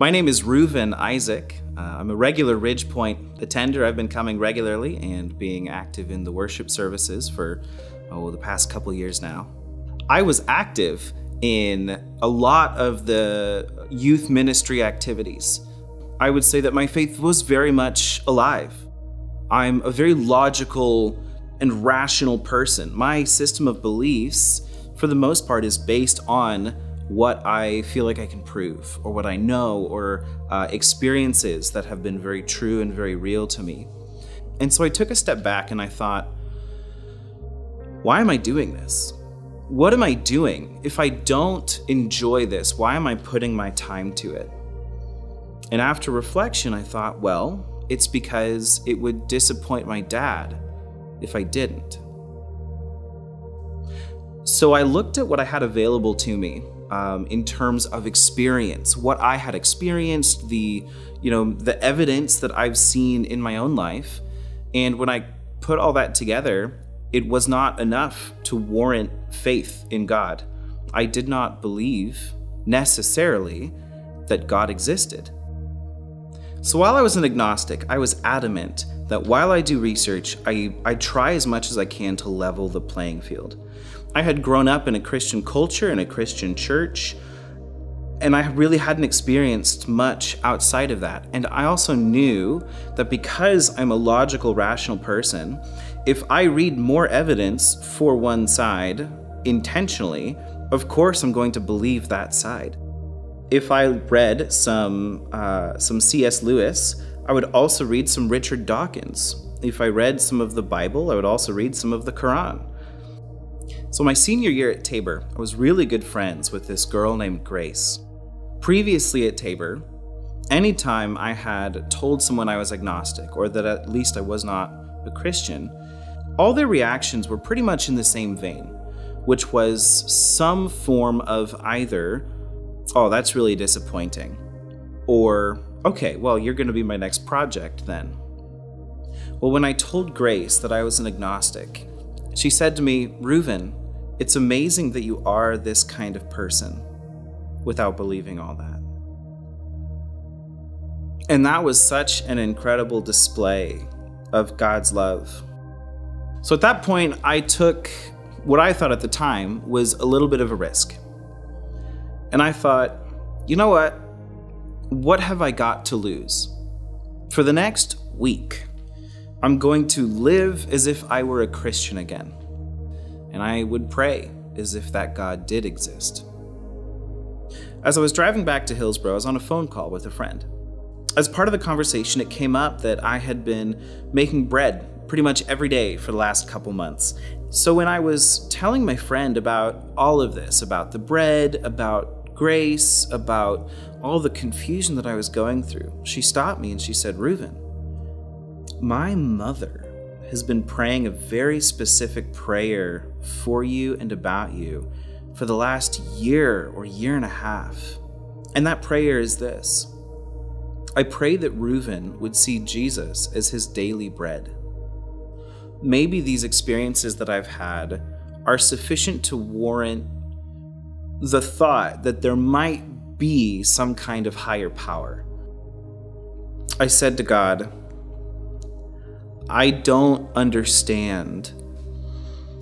My name is Reuven Isaac. I'm a regular Ridgepoint attender. I've been coming regularly and being active in the worship services for the past couple years now. I was active in a lot of the youth ministry activities. I would say that my faith was very much alive. I'm a very logical and rational person. My system of beliefs, for the most part, is based on what I feel like I can prove, or what I know, or experiences that have been very true and very real to me. And so I took a step back and I thought, why am I doing this? What am I doing? If I don't enjoy this, why am I putting my time to it? And after reflection, I thought, well, it's because it would disappoint my dad if I didn't. So I looked at what I had available to me in terms of experience, what I had experienced, the evidence that I've seen in my own life. And when I put all that together, it was not enough to warrant faith in God. I did not believe necessarily that God existed. So while I was an agnostic, I was adamant that while I do research, I try as much as I can to level the playing field. I had grown up in a Christian culture, in a Christian church, and I really hadn't experienced much outside of that. And I also knew that because I'm a logical, rational person, if I read more evidence for one side intentionally, of course I'm going to believe that side. If I read some C.S. Lewis, I would also read some Richard Dawkins. If I read some of the Bible, I would also read some of the Quran. So my senior year at Tabor, I was really good friends with this girl named Grace. Previously at Tabor, anytime I had told someone I was agnostic, or that at least I was not a Christian, all their reactions were pretty much in the same vein, which was some form of either, oh, that's really disappointing, or, okay, well, you're going to be my next project then. Well, when I told Grace that I was an agnostic, she said to me, Reuven, it's amazing that you are this kind of person without believing all that. And that was such an incredible display of God's love. So at that point, I took what I thought at the time was a little bit of a risk. And I thought, you know what? What have I got to lose? For the next week, I'm going to live as if I were a Christian again. And I would pray as if that God did exist. As I was driving back to Hillsborough, I was on a phone call with a friend. As part of the conversation, it came up that I had been making bread pretty much every day for the last couple months. So when I was telling my friend about all of this, about the bread, about Grace, about all the confusion that I was going through, she stopped me and she said, Reuven, my mother has been praying a very specific prayer for you and about you for the last year or year and a half. And that prayer is this: I pray that Reuven would see Jesus as his daily bread. Maybe these experiences that I've had are sufficient to warrant the thought that there might be some kind of higher power. I said to God, I don't understand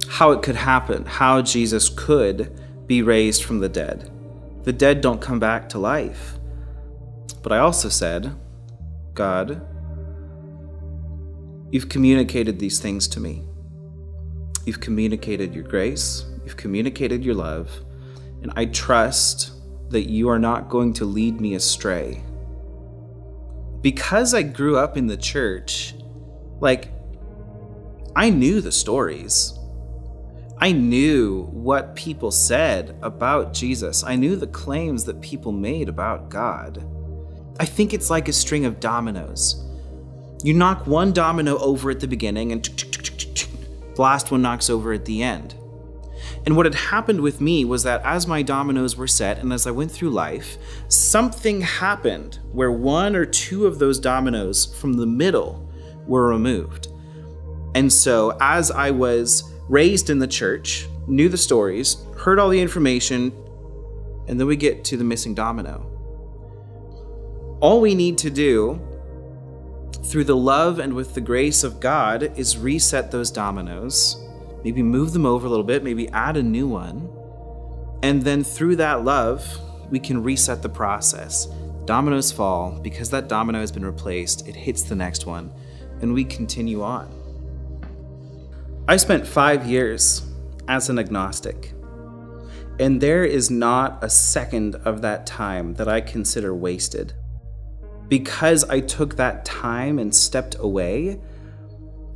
how it could happen, how Jesus could be raised from the dead. The dead don't come back to life. But I also said, God, you've communicated these things to me. You've communicated your grace, you've communicated your love, and I trust that you are not going to lead me astray. Because I grew up in the church, I knew the stories. I knew what people said about Jesus. I knew the claims that people made about God. I think it's like a string of dominoes. You knock one domino over at the beginning and the last one knocks over at the end. And what had happened with me was that as my dominoes were set and as I went through life, something happened where one or two of those dominoes from the middle were removed. And so as I was raised in the church, knew the stories, heard all the information, and then we get to the missing domino. All we need to do through the love and with the grace of God is reset those dominoes, maybe move them over a little bit, maybe add a new one. And then through that love, we can reset the process. Dominoes fall. Because that domino has been replaced, it hits the next one, and we continue on. I spent 5 years as an agnostic, and there is not a second of that time that I consider wasted. Because I took that time and stepped away,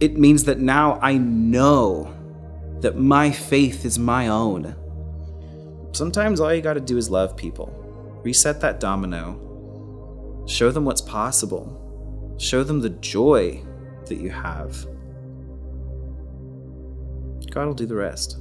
it means that now I know that my faith is my own. Sometimes all you gotta do is love people. Reset that domino. Show them what's possible. Show them the joy that you have. God will do the rest.